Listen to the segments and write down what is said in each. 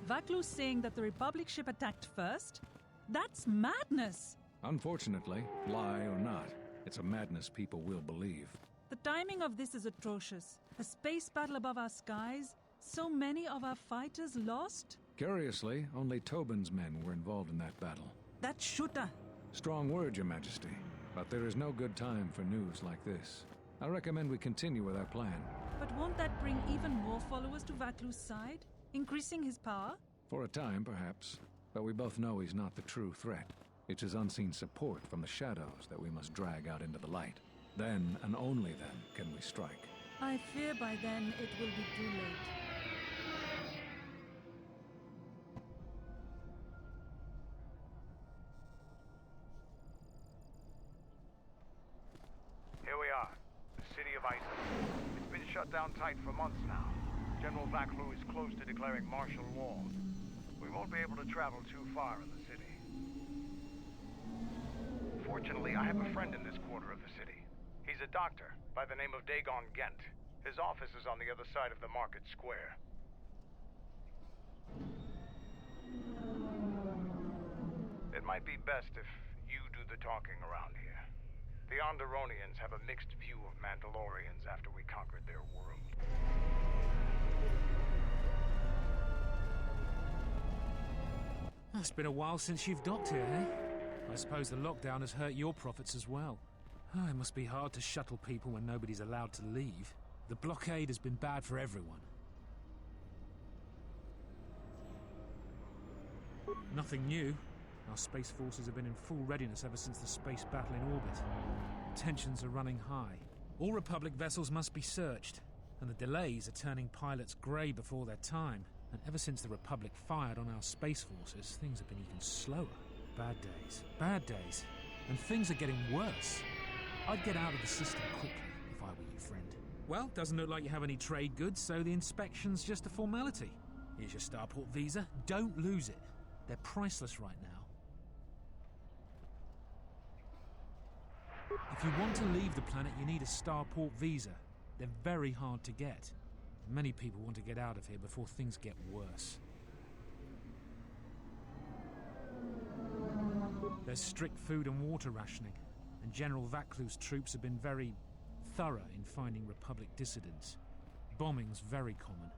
Vaklu's saying that the Republic ship attacked first? That's madness! Unfortunately, lie or not, it's a madness people will believe. The timing of this is atrocious. A space battle above our skies, so many of our fighters lost? Curiously, only Tobin's men were involved in that battle. That shooter! Strong word, Your Majesty, but there is no good time for news like this. I recommend we continue with our plan. But won't that bring even more followers to Vaklu's side? Increasing his power? For a time, perhaps. But we both know he's not the true threat. It's his unseen support from the shadows that we must drag out into the light. Then, and only then, can we strike. I fear by then it will be too late. Here we are, the city of Iziz. It's been shut down tight for months now. General Vaklu is close to declaring martial law. We won't be able to travel too far in the city. Fortunately, I have a friend in this quarter of the city. He's a doctor by the name of Dagon Gent. His office is on the other side of the market square. It might be best if you do the talking around here. The Onderonians have a mixed view of Mandalorians after we conquered their world. It's been a while since you've docked here, eh? I suppose the lockdown has hurt your profits as well. Oh, it must be hard to shuttle people when nobody's allowed to leave. The blockade has been bad for everyone. Nothing new. Our space forces have been in full readiness ever since the space battle in orbit. Tensions are running high. All Republic vessels must be searched, and the delays are turning pilots grey before their time. And ever since the Republic fired on our space forces, things have been even slower. Bad days. Bad days. And things are getting worse. I'd get out of the system quickly if I were you, friend. Well, doesn't look like you have any trade goods, so the inspection's just a formality. Here's your starport visa. Don't lose it. They're priceless right now. If you want to leave the planet, you need a starport visa. They're very hard to get. Many people want to get out of here before things get worse. There's strict food and water rationing, and General Vaklu's troops have been very thorough in finding Republic dissidents. Bombing's very common.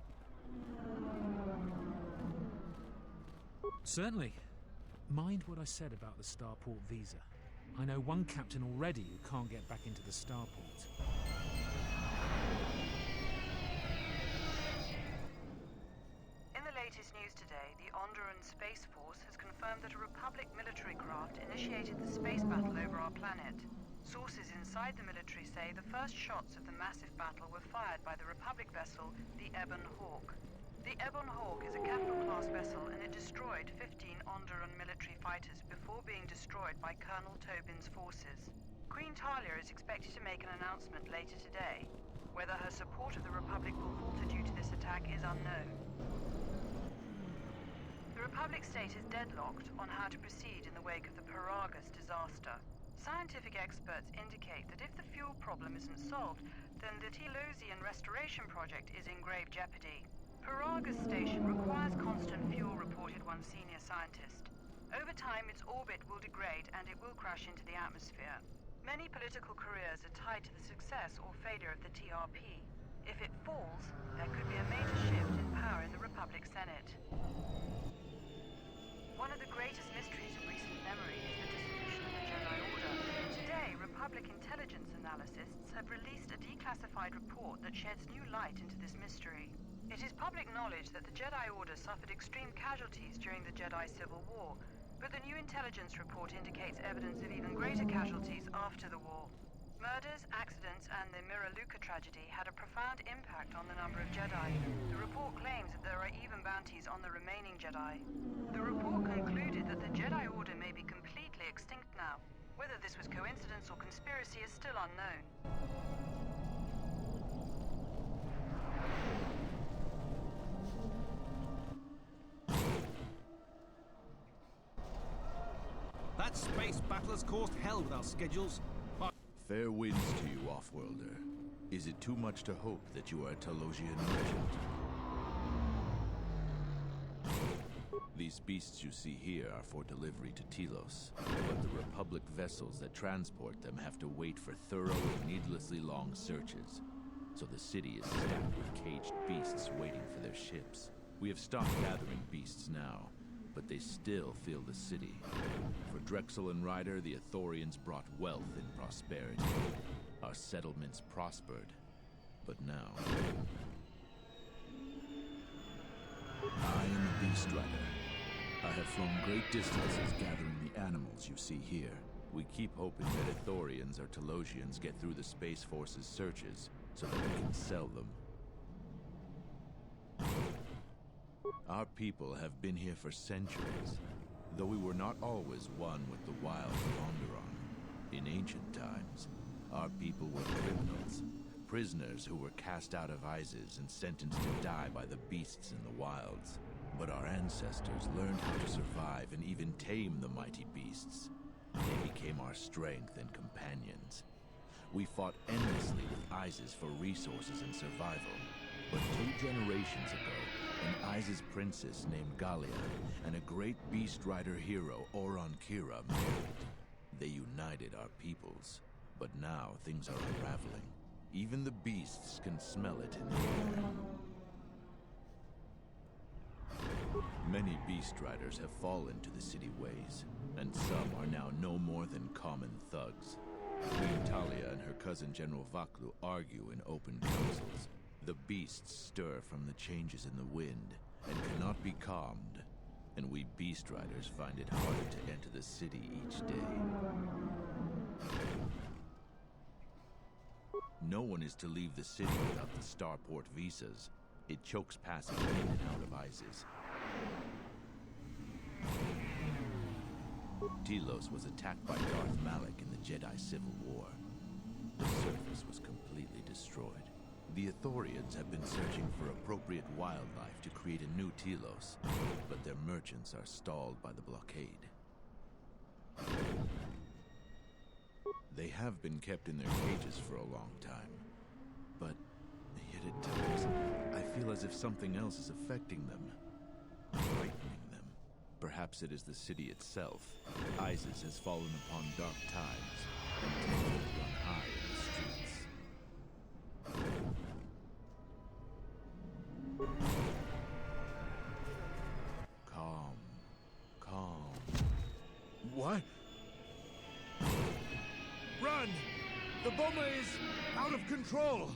Certainly. Mind what I said about the starport visa. I know one captain already who can't get back into the starport. In the latest news today, the Onderon Space Force has confirmed that a Republic military craft initiated the space battle over our planet. Sources inside the military say the first shots of the massive battle were fired by the Republic vessel, the Ebon Hawk. The Ebon Hawk is a capital-class vessel, and it destroyed 15 Onderon military fighters before being destroyed by Colonel Tobin's forces. Queen Talia is expected to make an announcement later today. Whether her support of the Republic will falter due to this attack is unknown. The Republic state is deadlocked on how to proceed in the wake of the Paragus disaster. Scientific experts indicate that if the fuel problem isn't solved, then the Telosian restoration project is in grave jeopardy. Paragus station requires constant fuel, reported one senior scientist. Over time, its orbit will degrade and it will crash into the atmosphere. Many political careers are tied to the success or failure of the TRP. If it falls, there could be a major shift in power in the Republic Senate. One of the greatest mysteries of recent memory is the dissolution of the Jedi Order. Today, Republic intelligence analysts have released a declassified report that sheds new light into this mystery. It is public knowledge that the Jedi Order suffered extreme casualties during the Jedi Civil War, but the new intelligence report indicates evidence of even greater casualties after the war. Murders, accidents, and the Mira Luca tragedy had a profound impact on the number of Jedi. The report claims that there are even bounties on the remaining Jedi. The report concluded that the Jedi Order may be completely extinct now. Whether this was coincidence or conspiracy is still unknown. That space battle has caused hell with our schedules. Fair winds to you, Offworlder. Is it too much to hope that you are a Telosian regent? These beasts you see here are for delivery to Telos, but the Republic vessels that transport them have to wait for thorough and needlessly long searches. So the city is stacked with caged beasts waiting for their ships. We have stopped gathering beasts now, but they still fill the city. For Drexel and Ryder, the Ithorians brought wealth and prosperity. Our settlements prospered, but now... I am a Beast Rider. I have flown great distances gathering the animals you see here. We keep hoping that Ithorians or Telosians get through the Space Force's searches so that we can sell them. Our people have been here for centuries, though we were not always one with the wilds of Onderon. In ancient times, our people were criminals, prisoners who were cast out of Iziz and sentenced to die by the beasts in the wilds. But our ancestors learned how to survive and even tame the mighty beasts. They became our strength and companions. We fought endlessly with Iziz for resources and survival. But 2 generations ago, an Iziz princess named Gallia and a great Beast Rider hero, Oron Kira, married. They united our peoples. But now things are unraveling. Even the beasts can smell it in the air. Many Beast Riders have fallen to the city ways, and some are now no more than common thugs. Queen Talia and her cousin General Vaklu argue in open councils. The beasts stir from the changes in the wind, and cannot be calmed, and we Beast Riders find it harder to enter the city each day. No one is to leave the city without the starport visas. It chokes passage in and out of Iziz. Telos was attacked by Darth Malak in the Jedi Civil War. The surface was completely destroyed. The Ithorians have been searching for appropriate wildlife to create a new Telos, but their merchants are stalled by the blockade. They have been kept in their cages for a long time, but yet at times I feel as if something else is affecting them, frightening them. Perhaps it is the city itself. Iziz has fallen upon dark times, and tensions run high in the streets. Calm. What? Run! The bomber is out of control!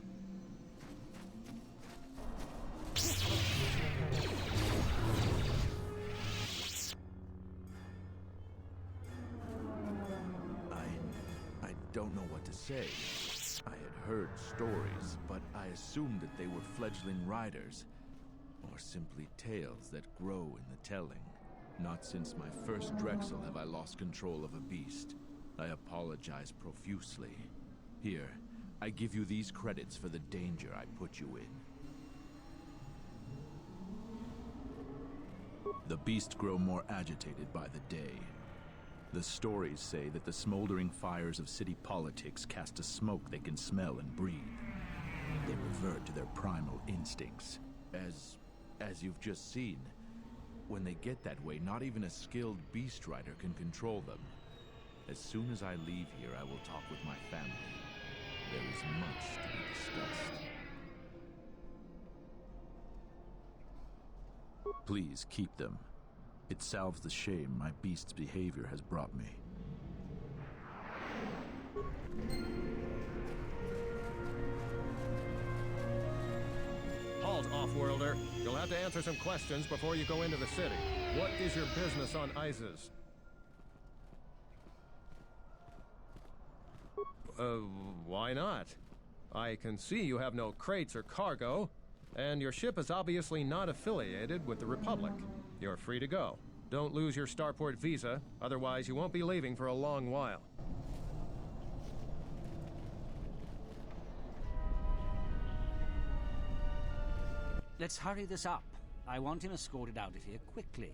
I don't know what to say. I had heard stories, but I assumed that they were fledgling riders, or simply tales that grow in the telling. Not since my first Drexel have I lost control of a beast. I apologize profusely. Here, I give you these credits for the danger I put you in. The beasts grow more agitated by the day. The stories say that the smoldering fires of city politics cast a smoke they can smell and breathe. They revert to their primal instincts. As you've just seen, when they get that way, not even a skilled beast rider can control them. As soon as I leave here, I will talk with my family. There is much to be discussed. Please keep them. It salves the shame my beast's behavior has brought me. Halt, off-worlder. You'll have to answer some questions before you go into the city. What is your business on Iziz? Why not? I can see you have no crates or cargo, and your ship is obviously not affiliated with the Republic. You're free to go. Don't lose your starport visa, otherwise you won't be leaving for a long while. Let's hurry this up. I want him escorted out of here quickly.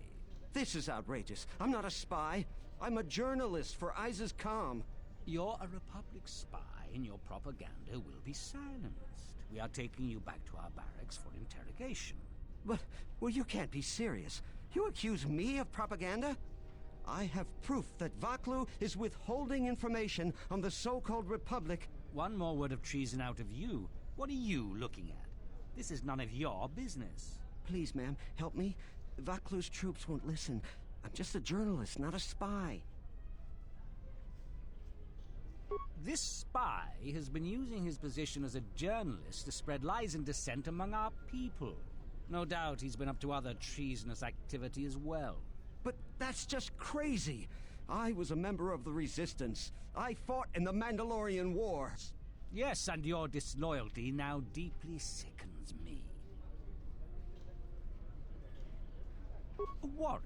This is outrageous. I'm not a spy. I'm a journalist for Iziz Calm. You're a Republic spy, and your propaganda will be silenced. We are taking you back to our barracks for interrogation. But, well, you can't be serious. You accuse me of propaganda? I have proof that Vaklu is withholding information on the so-called Republic. One more word of treason out of you. What are you looking at? This is none of your business. Please, ma'am, help me. Vaklu's troops won't listen. I'm just a journalist, not a spy. This spy has been using his position as a journalist to spread lies and dissent among our people. No doubt he's been up to other treasonous activity as well. But that's just crazy. I was a member of the Resistance. I fought in the Mandalorian Wars. Yes, and your disloyalty now deeply sickens me. A warrant?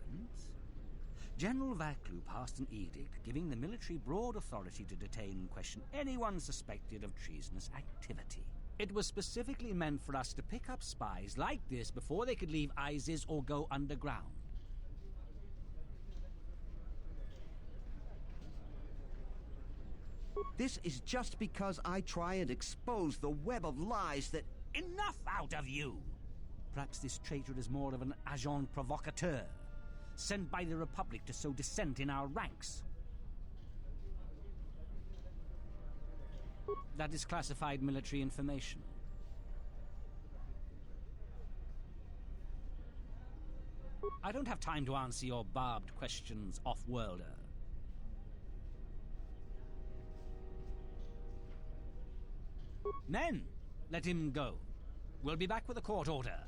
General Vaklu passed an edict giving the military broad authority to detain and question anyone suspected of treasonous activity. It was specifically meant for us to pick up spies like this before they could leave Iziz or go underground. This is just because I try and expose the web of lies that... Enough out of you! Perhaps this traitor is more of an agent provocateur, sent by the Republic to sow dissent in our ranks. That is classified military information. I don't have time to answer your barbed questions, off-worlder. Men, let him go. We'll be back with a court order.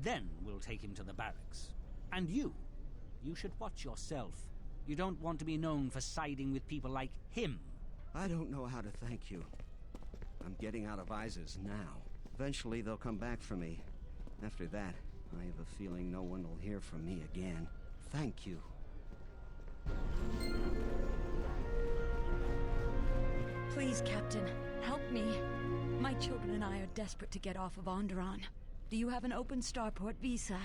Then we'll take him to the barracks. And you should watch yourself. You don't want to be known for siding with people like him. I don't know how to thank you. I'm getting out of Iziz now. Eventually they'll come back for me. After that, I have a feeling no one will hear from me again. Thank you. Please, Captain, help me. My children and I are desperate to get off of Onderon. Do you have an open starport visa?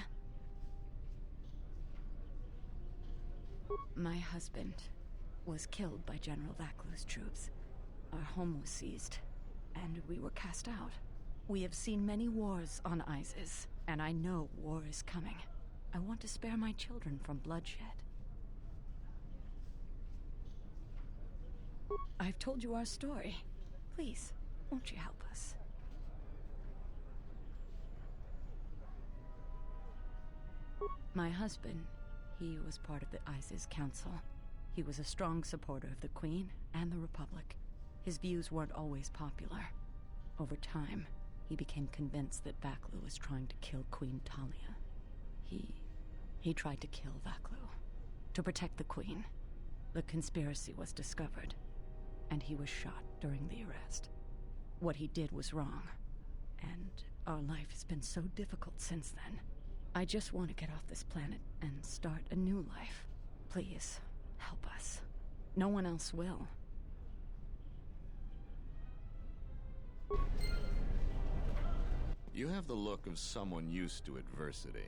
My husband was killed by General Vaklu's troops. Our home was seized, and we were cast out. We have seen many wars on Iziz, and I know war is coming. I want to spare my children from bloodshed. I've told you our story. Please, won't you help us? My husband, he was part of the Iziz Council. He was a strong supporter of the Queen and the Republic. His views weren't always popular. Over time, he became convinced that Vaklu was trying to kill Queen Talia. He tried to kill Vaklu. To protect the Queen. The conspiracy was discovered, and he was shot during the arrest. What he did was wrong, and our life has been so difficult since then. I just want to get off this planet and start a new life. Please, help us. No one else will. You have the look of someone used to adversity.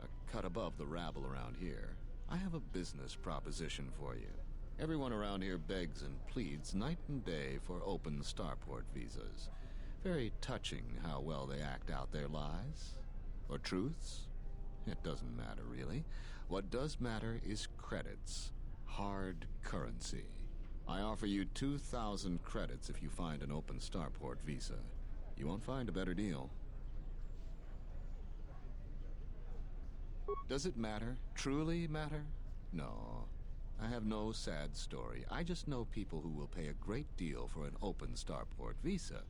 A cut above the rabble around here. I have a business proposition for you. Everyone around here begs and pleads night and day for open starport visas. Very touching how well they act out their lies. Or truths. It doesn't matter, really. What does matter is credits. Hard currency. I offer you 2,000 credits if you find an open starport visa. You won't find a better deal. Does it matter? Truly matter? No. I have no sad story. I just know people who will pay a great deal for an open starport visa.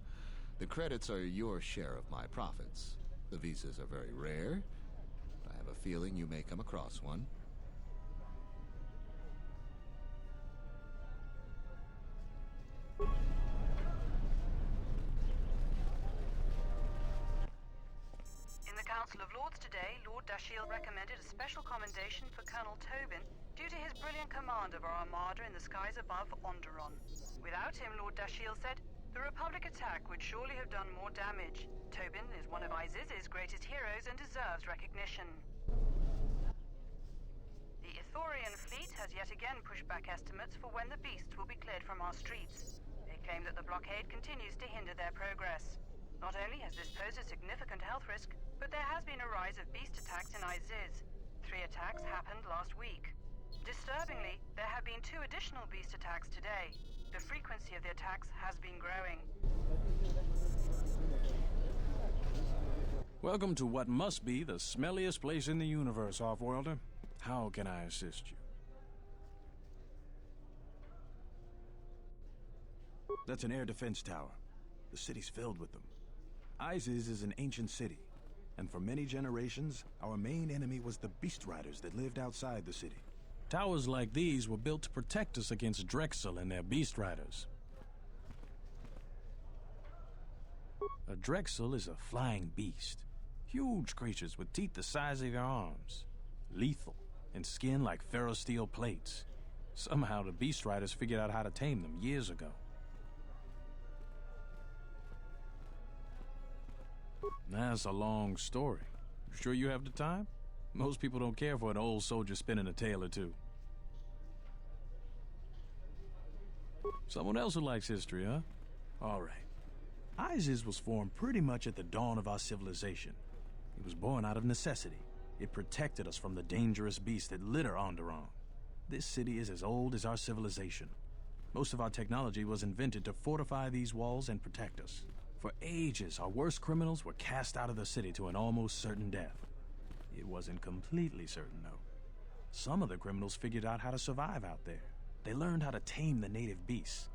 The credits are your share of my profits. The visas are very rare, but I have a feeling you may come across one. In the Council of Lords today, Lord Dashiell recommended a special commendation for Colonel Tobin due to his brilliant command of our armada in the skies above Onderon. Without him, Lord Dashiell said, the Republic attack would surely have done more damage. Tobin is one of Iziz's greatest heroes and deserves recognition. The Ithorian fleet has yet again pushed back estimates for when the beasts will be cleared from our streets. They claim that the blockade continues to hinder their progress. Not only has this posed a significant health risk, but there has been a rise of beast attacks in Iziz. 3 attacks happened last week. Disturbingly, there have been 2 additional beast attacks today. The frequency of the attacks has been growing. Welcome to what must be the smelliest place in the universe, Offworlder. How can I assist you? That's an air defense tower. The city's filled with them. Iziz is an ancient city, and for many generations, our main enemy was the Beast Riders that lived outside the city. Towers like these were built to protect us against Drexel and their Beast Riders. A Drexel is a flying beast. Huge creatures with teeth the size of your arms. Lethal, and skin like ferrosteel plates. Somehow the Beast Riders figured out how to tame them years ago. That's a long story. Sure you have the time? Most people don't care for an old soldier spinning a tale or two. Someone else who likes history, huh? All right. Iziz was formed pretty much at the dawn of our civilization. It was born out of necessity. It protected us from the dangerous beasts that litter Onderon. This city is as old as our civilization. Most of our technology was invented to fortify these walls and protect us. For ages, our worst criminals were cast out of the city to an almost certain death. It wasn't completely certain, though. Some of the criminals figured out how to survive out there. They learned how to tame the native beasts,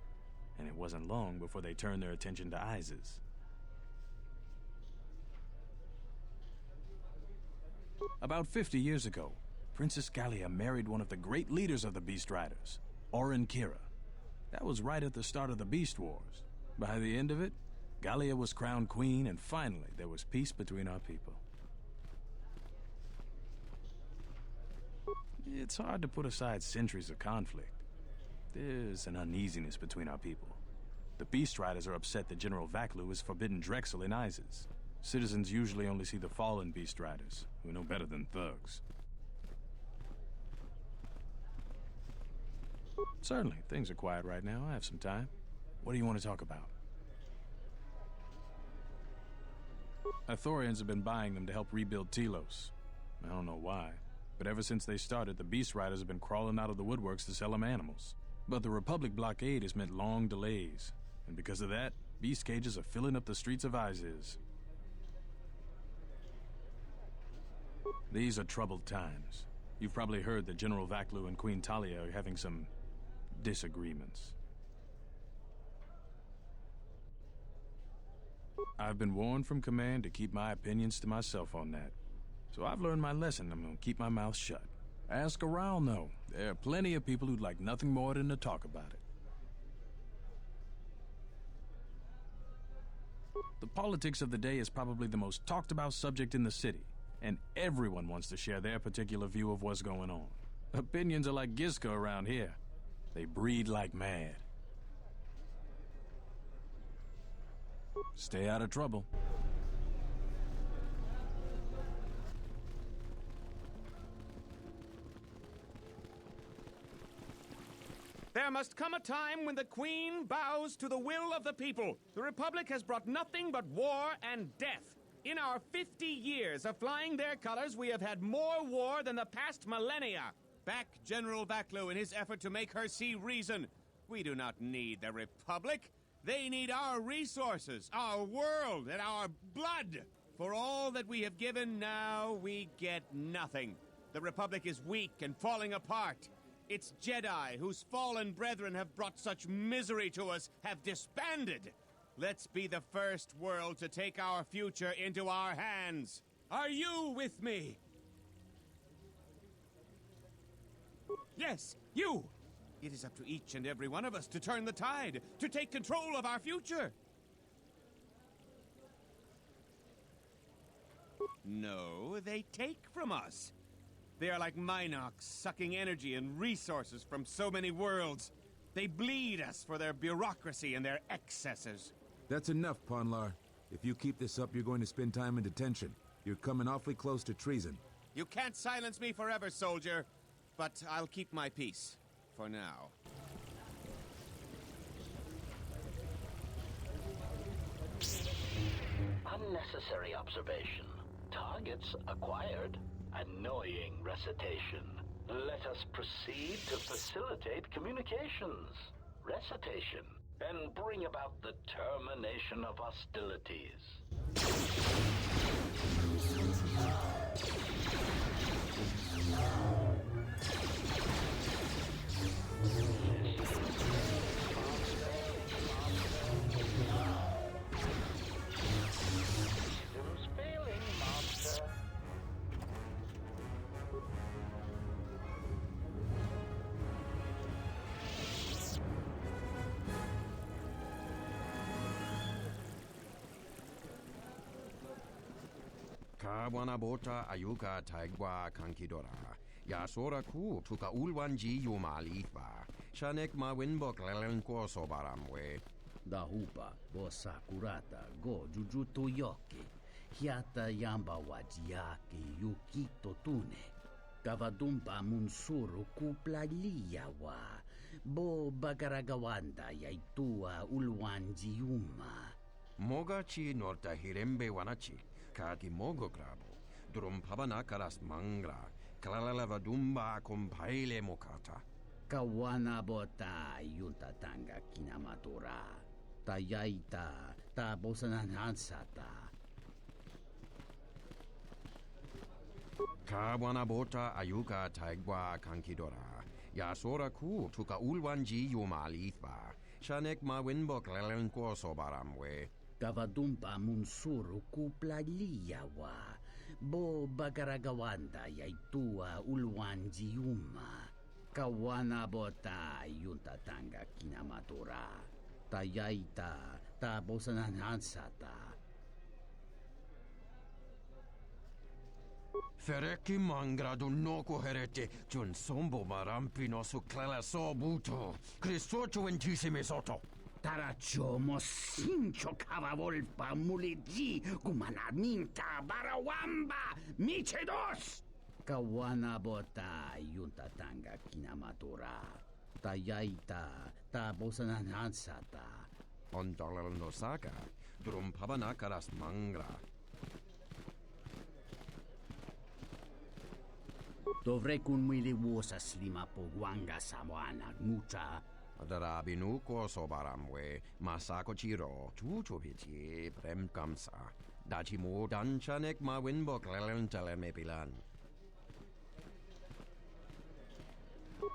and it wasn't long before they turned their attention to Iziz. About 50 years ago, Princess Gallia married one of the great leaders of the Beast Riders, Orin Kira. That was right at the start of the Beast Wars. By the end of it, Gallia was crowned queen, and finally there was peace between our people. It's hard to put aside centuries of conflict. There's an uneasiness between our people. The Beast Riders are upset that General Vaklu has forbidden Drexel in Iziz. Citizens usually only see the fallen Beast Riders, who know better than thugs. Certainly, things are quiet right now. I have some time. What do you want to talk about? Ithorians have been buying them to help rebuild Telos. I don't know why, but ever since they started, the Beast Riders have been crawling out of the woodworks to sell them animals. But the Republic blockade has meant long delays, and because of that, beast cages are filling up the streets of Iziz. These are troubled times. You've probably heard that General Vaklu and Queen Talia are having some disagreements. I've been warned from command to keep my opinions to myself on that. So I've learned my lesson. I'm gonna keep my mouth shut. Ask around, though. There are plenty of people who'd like nothing more than to talk about it. The politics of the day is probably the most talked about subject in the city, and everyone wants to share their particular view of what's going on. Opinions are like Gisco around here. They breed like mad. Stay out of trouble. There must come a time when the Queen bows to the will of the people. The Republic has brought nothing but war and death. In our 50 years of flying their colors, we have had more war than the past millennia. Back General Vaklu in his effort to make her see reason. We do not need the Republic. They need our resources, our world, and our blood. For all that we have given, now we get nothing. The Republic is weak and falling apart. Its Jedi, whose fallen brethren have brought such misery to us, have disbanded. Let's be the first world to take our future into our hands. Are you with me? Yes, you! It is up to each and every one of us to turn the tide, to take control of our future. No, they take from us. They are like Minox, sucking energy and resources from so many worlds. They bleed us for their bureaucracy and their excesses. That's enough, Ponlar. If you keep this up, you're going to spend time in detention. You're coming awfully close to treason. You can't silence me forever, soldier. But I'll keep my peace. For now. Unnecessary observation. Targets acquired. Annoying recitation. Let us proceed to facilitate communications. Recitation. And bring about the termination of hostilities. Systems failing, Master. Kawana bota ayuka taigwa kankidora. Yasora ku tuka ulwanji yumalifa. Shanek ma winbok lelenko sobaramwe. Dahupa go sakurata go jujuto yoki. Hiata yamba wajiaki yukito tune. Kavadumpa munsuru kuplalia wa. Bo bagaragawanda yaitua ulwanji yuma. Mogachi norta hirembe wanachi. Kaki mogo krabo. Durum pabana karas mangra. Klalavadumba compaile mokata. Kawana bota yunta tanga kinamatura. Tayaita ta bosananansata. Kawana bota ayuka taigwa kankidora. Yasora ku tuka ulwanji yumalifa. Shanek ma winbok lelenko sobaramwe. Kavadumpa munsuru kuplalia wa. Bo bagaragawanda yaitua ulwanji yuma. Kawana bota yunta tanga kinamatura. Tayaita ta bosananansata. Fereki mangra du noko herete. Jun sombo marampino su clela sobuto. Cristocho entissime soto. Taracho mosincho cavavolpa muligi kumanaminta barawamba michedos. Kawana bota yunta tanga kinamatura. Tayaita ta bosananansata. Ondalal nosaka. Drum pabanakaras mangra. Dovrei kun milivuosa slima pogwanga samoana nucha. Darabinu ko sobaramwe. Masako chiro. Chuchupiti prem kamsa. Dachimo danchanek ma winbok lelentele mepilan.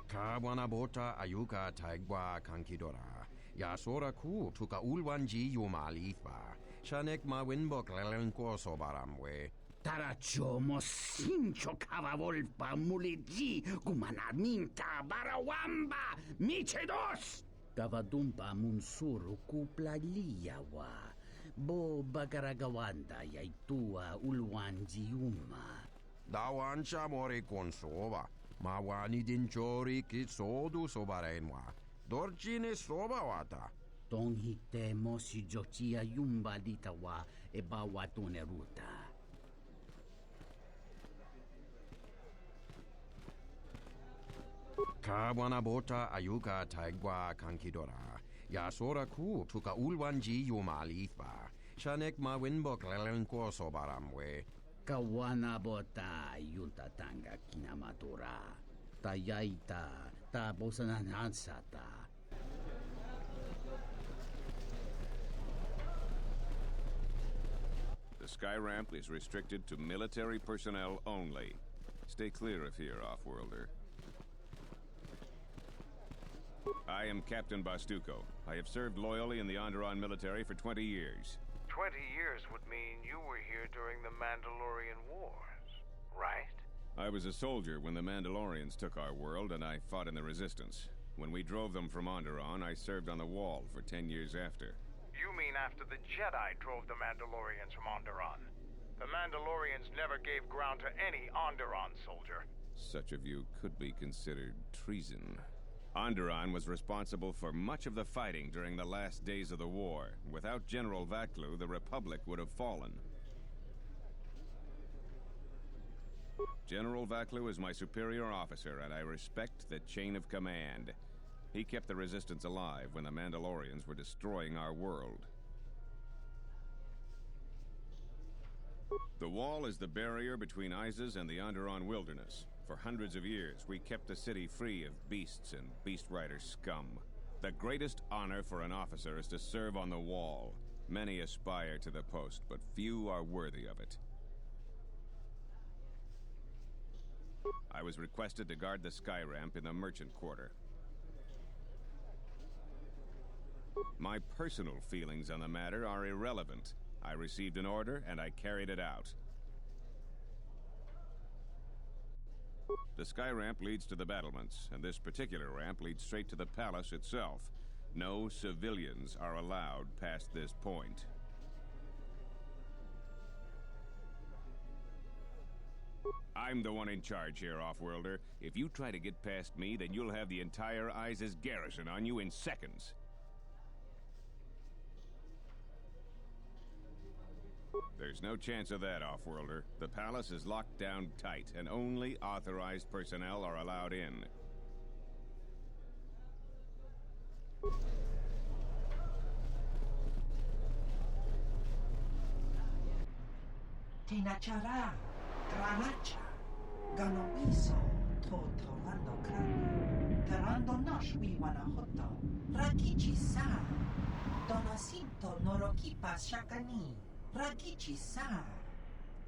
Kawana bota ayuka taigwa kankidora. Yasora ku tuka ulwanji yumalifa. Shanek ma winbok lelenko sobaramwe. Taracho mosincho cavavolpa muligi kumanaminta barawamba michedos. Kavadumpa munsuru kuplalia wa. Bo bagaragawanda yaitua ulwanji yuma. Dawancha mori konsova. Mawani dinchori kitsodu sobarenwa. Dorchine soba wata. Tonghite mosi jochia yumba litawa e bawatune ruta. Kawana bota ayuka taigwa kankidora. Yasora ku tuka ulwanji yumalifa. Shanek ma winbok lelenko sobaramwe. Kawana bota yunta tanga kinamatura. Tayaita ta bosananansata. The sky ramp is restricted to military personnel only. Stay clear of here, off-worlder. I am Captain Bastuco. I have served loyally in the Onderon military for 20 years. 20 years would mean you were here during the Mandalorian Wars, right? I was a soldier when the Mandalorians took our world, and I fought in the Resistance. When we drove them from Onderon, I served on the Wall for 10 years after. You mean after the Jedi drove the Mandalorians from Onderon? The Mandalorians never gave ground to any Onderon soldier. Such a view could be considered treason. Onderon was responsible for much of the fighting during the last days of the war. Without General Vaklu, the Republic would have fallen. General Vaklu is my superior officer, and I respect the chain of command. He kept the Resistance alive when the Mandalorians were destroying our world. The wall is the barrier between Iziz and the Onderon wilderness. For hundreds of years, we kept the city free of beasts and beast rider scum. The greatest honor for an officer is to serve on the wall. Many aspire to the post, but few are worthy of it. I was requested to guard the sky ramp in the merchant quarter. My personal feelings on the matter are irrelevant. I received an order, and I carried it out. The sky ramp leads to the battlements, and this particular ramp leads straight to the palace itself. No civilians are allowed past this point. I'm the one in charge here, Offworlder. If you try to get past me, then you'll have the entire Iziz garrison on you in seconds. There's no chance of that, Offworlder. The palace is locked down tight, and only authorized personnel are allowed in. Tinachara, Granacha, Ganowiso, Totolando Crani, Terando Noshwi Wanahoto, Rakichi Sa, Donacinto Norokipa Shakani. Rakichi sa,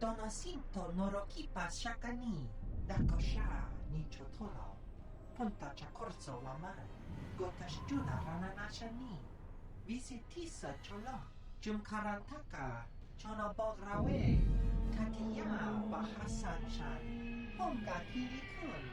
Donacinto Norokipa Shakani, Dakosha ni Chotolo, Punta Chacorso Waman, Gotashjuna Rananashani, Visitisa Cholo, Jumkarantaka, Chonobograwe, Takiya Bahasan Shan, Ponga Kilikun.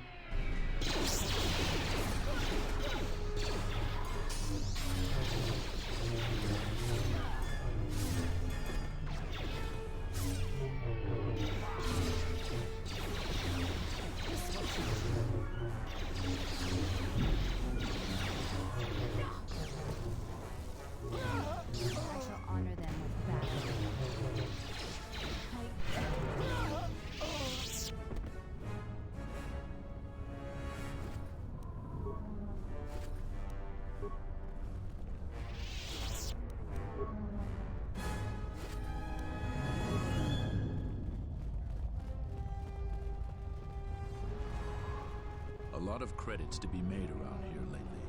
A lot of credits to be made around here lately,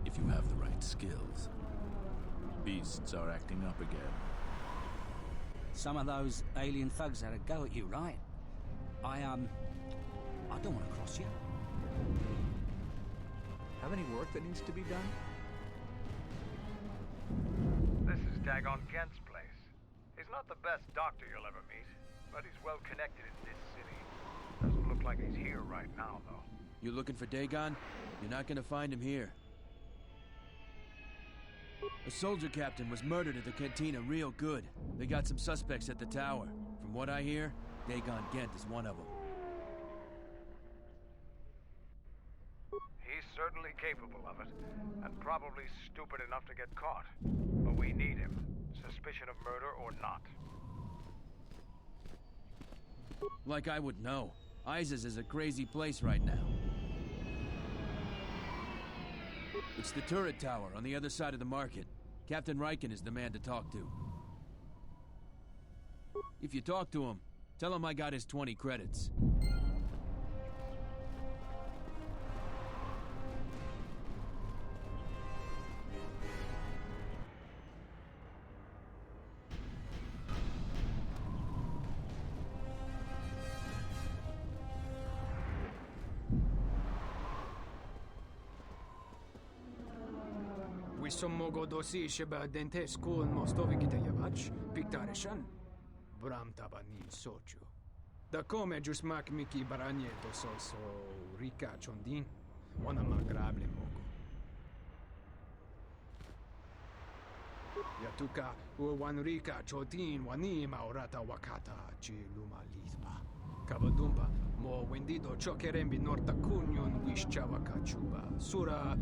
if you have the right skills. Beasts are acting up again. Some of those alien thugs had a go at you, right? I don't want to cross you. Have any work that needs to be done? This is Dagon Gent's place. He's not the best doctor you'll ever meet, but he's well connected in this city. Doesn't look like he's here right now, though. You looking for Dagon? You're not gonna find him here. A soldier captain was murdered at the cantina real good. They got some suspects at the tower. From what I hear, Dagon Gent is one of them. He's certainly capable of it, and probably stupid enough to get caught. But we need him, suspicion of murder or not. Like I would know. Iziz is a crazy place right now. It's the turret tower on the other side of the market. Captain Riken is the man to talk to. If you talk to him, tell him I got his 20 credits. Sommogo dosi sheba dente school mostovi gita yavach, pictarishan. Bram tabani sochu. Da come jusmak miki baranye to so rika chondin. Ona magrable mogo. Yatuka wan rika chotin wani maurata wakata chi luma lisba. Kabadumba mo wendido chokerembi norta kunyon wish chawaka chuba. Sura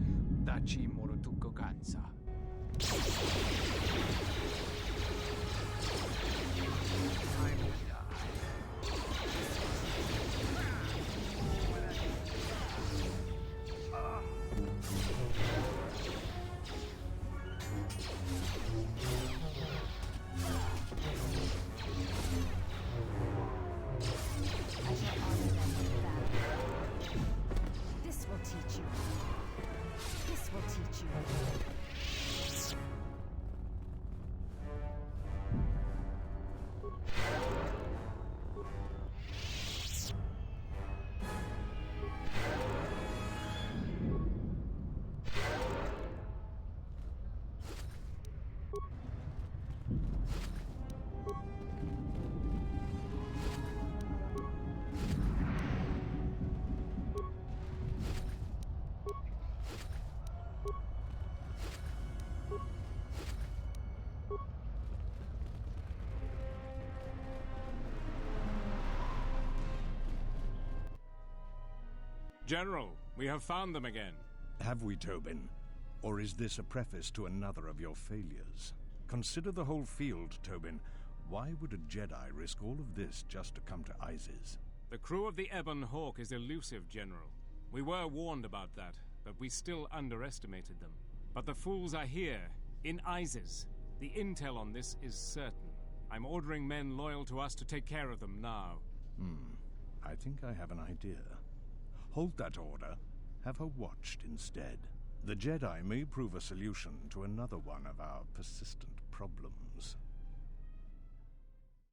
dachi morotuko ganza. General, we have found them again. Have we, Tobin? Or is this a preface to another of your failures? Consider the whole field, Tobin. Why would a Jedi risk all of this just to come to Iziz? The crew of the Ebon Hawk is elusive, General. We were warned about that, but we still underestimated them. But the fools are here, in Iziz. The intel on this is certain. I'm ordering men loyal to us to take care of them now. I think I have an idea. Hold that order. Have her watched instead. The Jedi may prove a solution to another one of our persistent